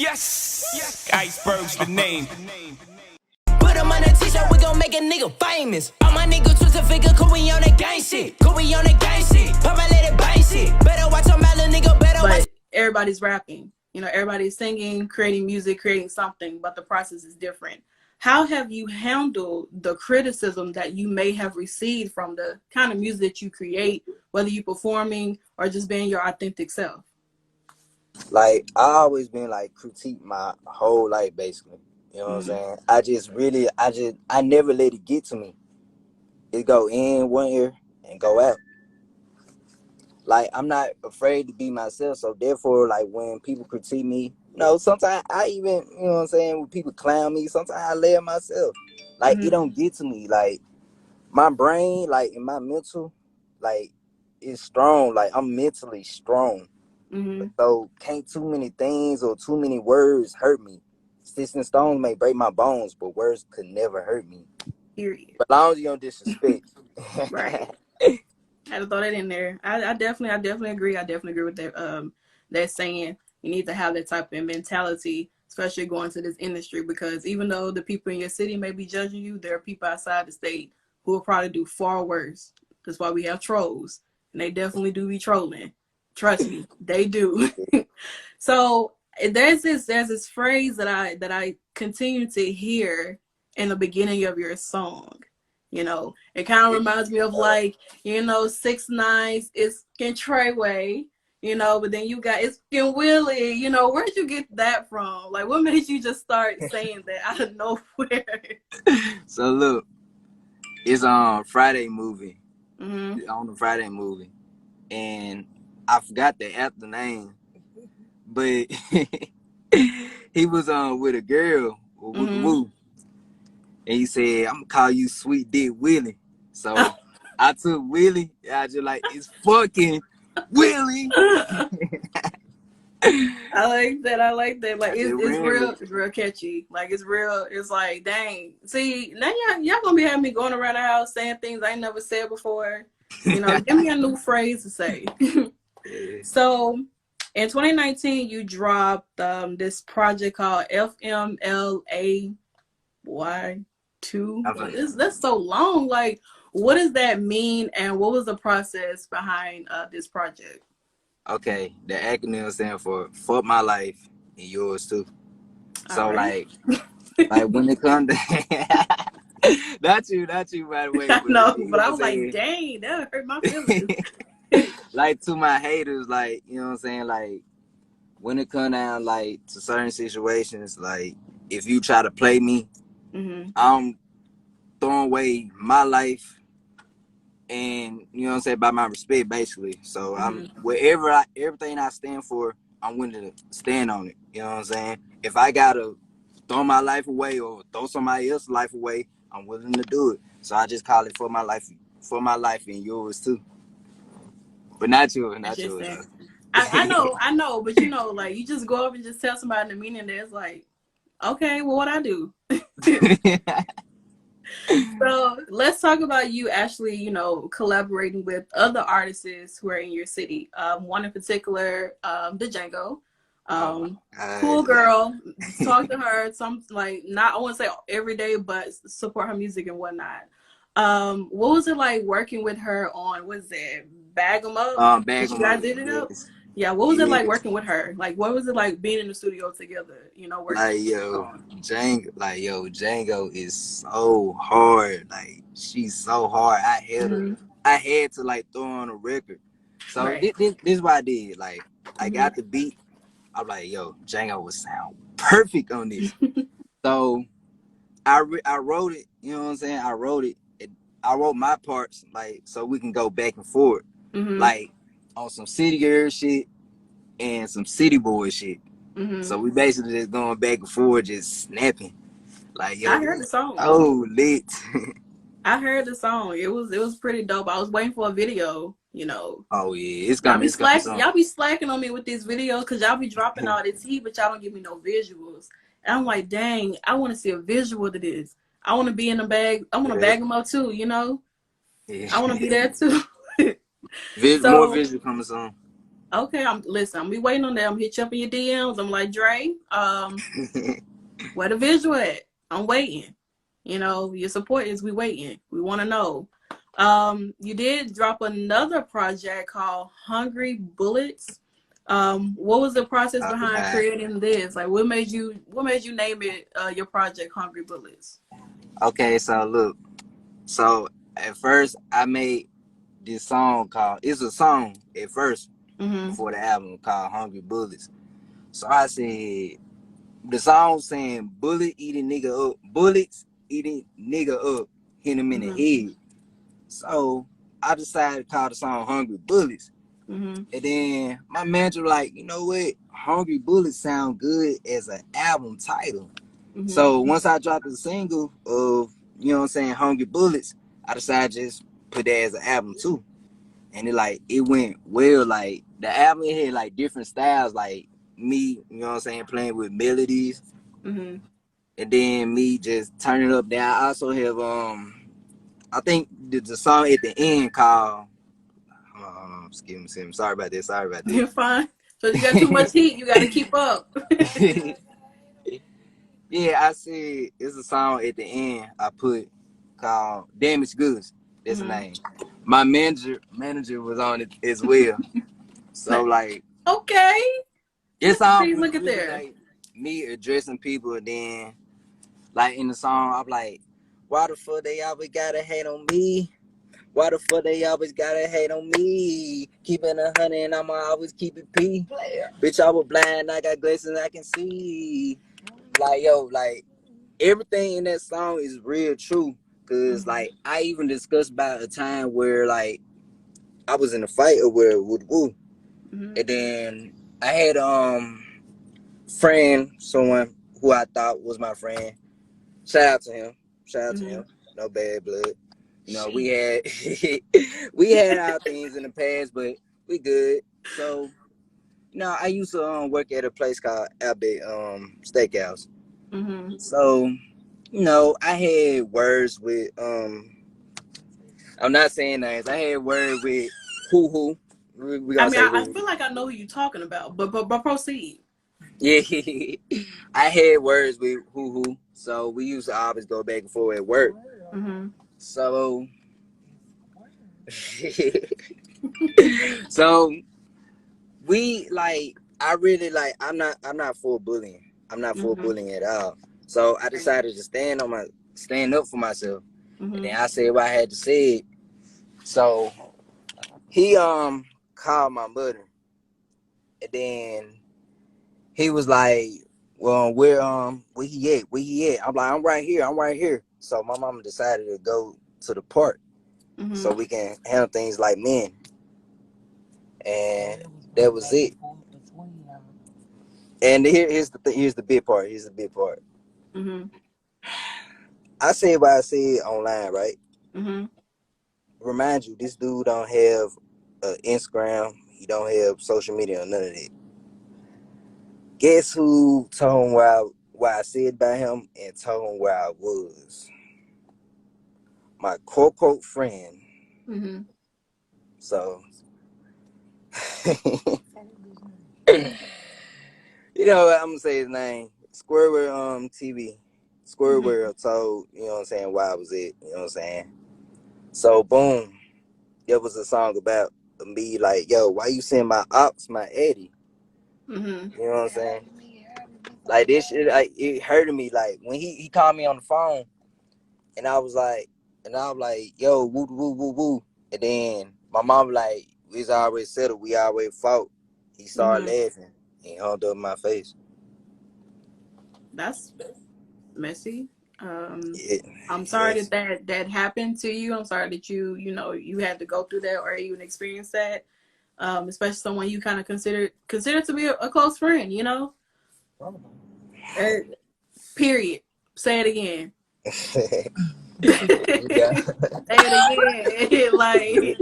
Yes, Iceberg's the name. Put him on a t-shirt, we gon' make a nigga famous. All my niggas twist a figure, cause we on that gang shit. Cause we on that gang shit. Pop my let it bang shit. Better watch on my little nigga, better watch. But everybody's rapping. You know, everybody's singing, creating music, creating something, but the process is different. How have you handled the criticism that you may have received from the kind of music that you create, whether you performing or just being your authentic self? Like, I always been like critique my whole life, basically. You know what I'm saying? I never let it get to me. It go in one ear and go out. Like, I'm not afraid to be myself. So therefore, like, when people critique me, sometimes I even, you know what I'm saying, when people clown me, sometimes I laugh myself. Like, it don't get to me. Like, my brain, like, and my mental, like, is strong. Like, I'm mentally strong. So can't too many things or too many words hurt me. Sticks and stones may break my bones, but words could never hurt me. Period. But as long as you don't disrespect. Right. I had to throw that in there. I definitely agree. I definitely agree with that. That saying you need to have that type of mentality, especially going to this industry, because even though the people in your city may be judging you, there are people outside the state who will probably do far worse. That's why we have trolls, and they definitely do be trolling. Trust me, they do. So there's this phrase that I continue to hear in the beginning of your song. You know, it kind of reminds me of like, 6ix9ine is in Treyway, but then you got it's in Willie. Where'd you get that from? Like, what made you just start saying that out of nowhere? So look, it's on Friday movie, on the Friday movie, and I forgot the actor name, but he was with a girl, woo, and he said, "I'm gonna call you Sweet Dick Willie." So I took Willie. I just like, it's fucking Willie. I like that. Like, it's real catchy. Like, it's real. It's like, dang. See, now y'all gonna be having me going around the house saying things I ain't never said before. Give me a new phrase to say. So, in 2019, you dropped this project called FMLA Y2. That's so long. Like, what does that mean, and what was the process behind this project? Okay, the acronym stands for "Fuck My Life and Yours Too." So right. like when it comes to not you, by the way. I know, but I was like, dang, that hurt my feelings. Like, to my haters, like, you know what I'm saying? Like, when it come down, like, to certain situations, like, if you try to play me, I'm throwing away my life and, you know what I'm saying, by my respect, basically. So I'm everything I stand for, I'm willing to stand on it. You know what I'm saying? If I gotta throw my life away or throw somebody else's life away, I'm willing to do it. So I just call it for my life and yours too. But not yours. I know, but like, you just go up and just tell somebody the meaning there. It's like, okay, well, what I do? So let's talk about you actually, collaborating with other artists who are in your city. One in particular, the Jango. Cool girl. Talk to her. I won't say every day, but support her music and whatnot. What was it like working with her on, what's that, Bag 'em Up? Bag 'em you guys up. did it up? Yeah, what was it like working with her? Like, what was it like being in the studio together, working? Jango is so hard. Like, she's so hard. I had to like throw on a record. So this is what I did. Like, I got the beat. I'm like, Jango would sound perfect on this. So I wrote it, you know what I'm saying? I wrote my parts, like, so we can go back and forth. Like, on some city girl shit and some city boy shit. So we basically just going back and forth, just snapping. Like, I heard the song. Oh, lit. I heard the song. It was pretty dope. I was waiting for a video, Oh yeah, it's coming. Y'all be slacking on me with these videos because y'all be dropping all this heat, but y'all don't give me no visuals. And I'm like, dang, I want to see a visual to this. I want to be in the bag. I want to bag them up too, Yeah. I want to be there too. More visual coming soon. Okay, listen, I'm be waiting on that. I'm hit you up in your DMs. I'm like, Dre, where the visual at? I'm waiting. You know, your support is we waiting. We want to know. You did drop another project called Hungry Bullets. What was the process behind creating this? Like, what made you name it your project Hungry Bullets? Okay, so look, so at first I made this song called, it's a song at first before the album called Hungry Bullets. So I said, the song saying bullets eating nigga up, hit him in the head. So I decided to call the song Hungry Bullets. And then my manager was like, you know what? Hungry Bullets sound good as an album title. So once I dropped the single of, you know what I'm saying, Hungry Bullets, I decided to just put that as an album too. And it went well. Like the album had like different styles, like me, you know what I'm saying, playing with melodies. And then me just turning up there. I also have I think the song at the end called excuse me, sorry about this. You're fine. So you got too much heat, you gotta keep up. Yeah, I said it's a song at the end I put called Damaged Goods. That's the name. My manager was on it as well. So like, okay. It's all look at there. Like me addressing people, and then like in the song I'm like, why the fuck they always gotta hate on me? Why the fuck they always gotta hate on me? Keeping 100 and I'ma always keep it P. Bitch, I was blind, I got glasses, I can see. Like, yo, like, everything in that song is real true. Cause like, I even discussed about a time where like, I was in a fight or where woo. And then I had friend, someone who I thought was my friend. Shout out to him. No bad blood. You know, we had our things in the past, but we good. So, you know, I used to work at a place called Outback Steakhouse. So, you know, I had words with I'm not saying names. I had words with who. I feel like I know who you're talking about, but proceed. Yeah, I had words with who. So we used to always go back and forth at work. So, so we like. I really like. I'm not for bullying. I'm not for bullying at all. So I decided to stand up for myself, and then I said what I had to say. So he called my mother, and then he was like, well, where he at? I'm like, I'm right here. So my mama decided to go to the park so we can handle things like men. And that was it. And here's the big part. I said what I said online, right? Remind you, this dude don't have Instagram. He don't have social media or none of that. Guess who told him what I said about him and told him where I was? My quote friend. So, you know what, I'm gonna say his name. Squirrel TV. Squirrel told, you know what I'm saying, why I was it. You know what I'm saying? So boom. There was a song about me like, yo, why you send my ops my Eddie? You know what I'm saying? Like this shit, like it hurted me. Like when he called me on the phone, and I was like, yo, woo woo woo woo. And then my mom like, we's always settled. We always fought. He started laughing. He hung up my face. That's messy. Yeah, I'm sorry that happened to you. I'm sorry that you had to go through that or even experience that. Especially someone you kind of consider to be a close friend, you know? Period. Say it again. Say it again. Like,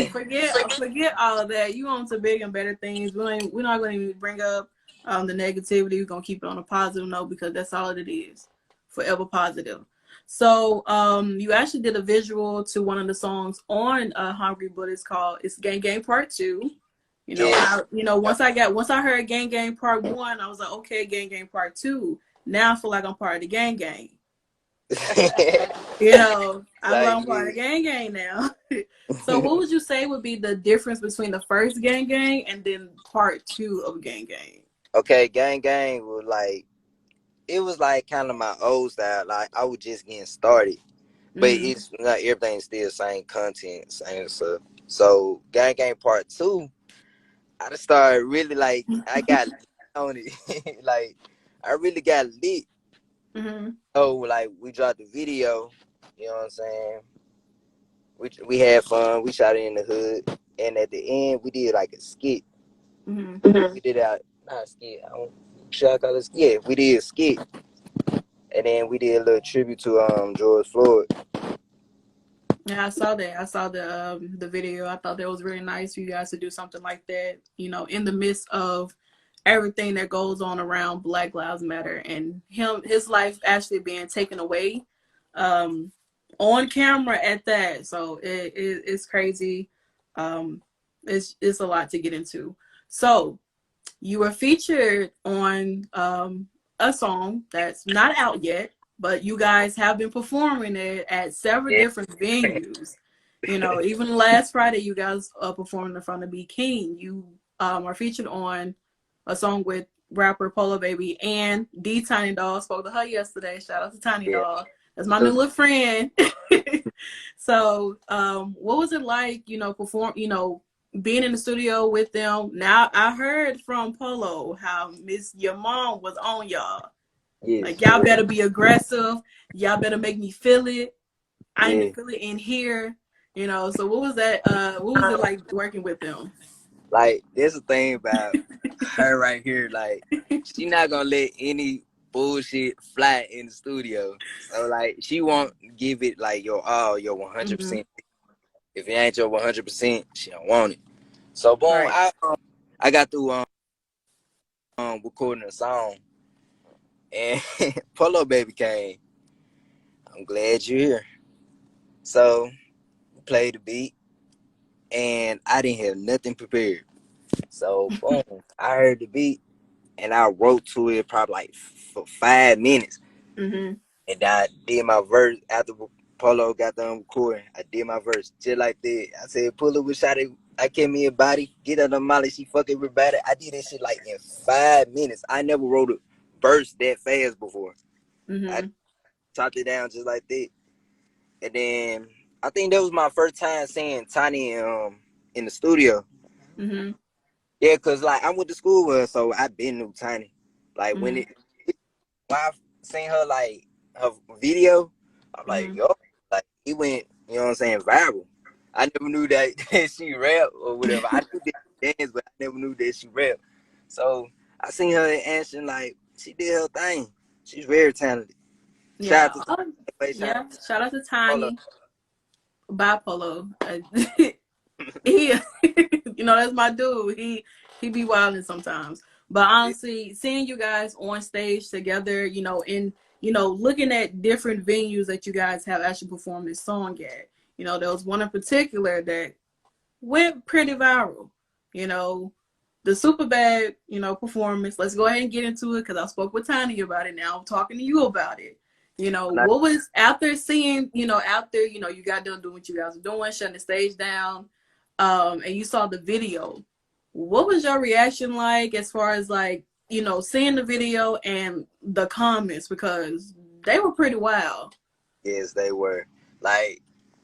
forget all of that. You on to big and better things. We're not going to even bring up the negativity. We're going to keep it on a positive note because that's all it is. Forever positive. So you actually did a visual to one of the songs on Hungry Bullets called It's Gang Gang Part 2. Yes. Once I heard Gang Gang Part 1, I was like, okay, Gang Gang Part 2. Now I feel like I'm part of the Gang Gang. I feel like I'm part of the Gang Gang now. So what would you say would be the difference between the first Gang Gang and then Part 2 of Gang Gang? Okay, Gang Gang was like, it was like kind of my old style. Like I was just getting started, but it's not everything still same content, same stuff. So Gang Gang Part 2, I just started really like I got lit on it. Like I really got lit. So like we dropped the video, you know what I'm saying? We had fun. We shot it in the hood, and at the end we did like a skit. We did not a skit. Should I call it a skit? Yeah, we did a skit, and then we did a little tribute to George Floyd. Yeah, I saw that. I saw the video. I thought that was really nice for you guys to do something like that. In the midst of everything that goes on around Black Lives Matter and his life actually being taken away, on camera at that. So it's crazy. It's a lot to get into. So you were featured on a song that's not out yet, but you guys have been performing it at several different venues. Even last Friday, you guys performed in front of B King. You are featured on a song with rapper Polo Baby and D Tiny Dog. Spoke to her yesterday. Shout out to Tiny Dog. That's my new little friend. So, what was it like, being in the studio with them? Now, I heard from Polo how your mom was on y'all. Yes. Like, y'all better be aggressive. Y'all better make me feel it. I need to feel it in here. So what was that? What was it like working with them? Like, there's a thing about her right here. Like, she not gonna let any bullshit fly in the studio. So, like, she won't give it, like, your all, your 100%. If it ain't your 100%, she don't want it. So, boom, right. I got through recording a song, and Polo Baby came. I'm glad you're here. So, we played the beat, and I didn't have nothing prepared. So, boom, I heard the beat, and I wrote to it probably like for 5 minutes. And I did my verse after Polo got done recording. I did my verse just like that. I said, Polo was shot it. I came me a body, get her the molly, she fuck everybody. I did that shit like in 5 minutes. I never wrote a verse that fast before. I chopped it down just like that. And then I think that was my first time seeing Tiny in the studio. Yeah, cause like I went to school with her, so I been knew Tiny. Like when I seen her like her video, I'm like, yo, like he went, you know what I'm saying, viral. I never knew that she rap or whatever. I knew that she dance, but I never knew that she rap. So I seen her in action, like she did her thing. She's very talented. Yeah. Shout out to Tiny. Bye, Polo. He, that's my dude. He be wilding sometimes. But honestly, seeing you guys on stage together, looking at different venues that you guys have actually performed this song at. There was one in particular that went pretty viral. The Superbad, performance. Let's go ahead and get into it because I spoke with Tiny about it. Now I'm talking to you about it. What was after seeing, you got done doing what you guys were doing, shutting the stage down, and you saw the video. What was your reaction like as far as like, seeing the video and the comments, because they were pretty wild. Yes, they were. Like,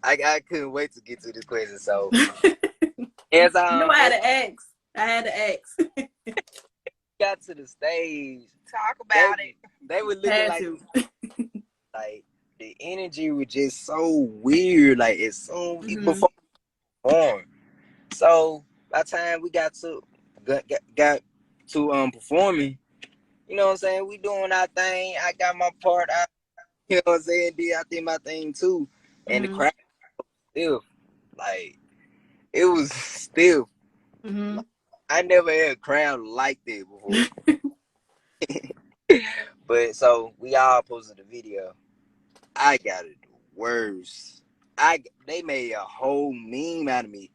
I couldn't wait to get to this question. So, as I had to ask. Got to the stage, talk about it. They were looking like the energy was just so weird. Like it's so before. So by the time we got to performing, you know what I'm saying? We doing our thing. I got my part out. You know what I'm saying? I did my thing too. And the crowd was still, like, it was still. Like, I never had a crowd like that before. But so we all posted the video. I got it worse. They made a whole meme out of me.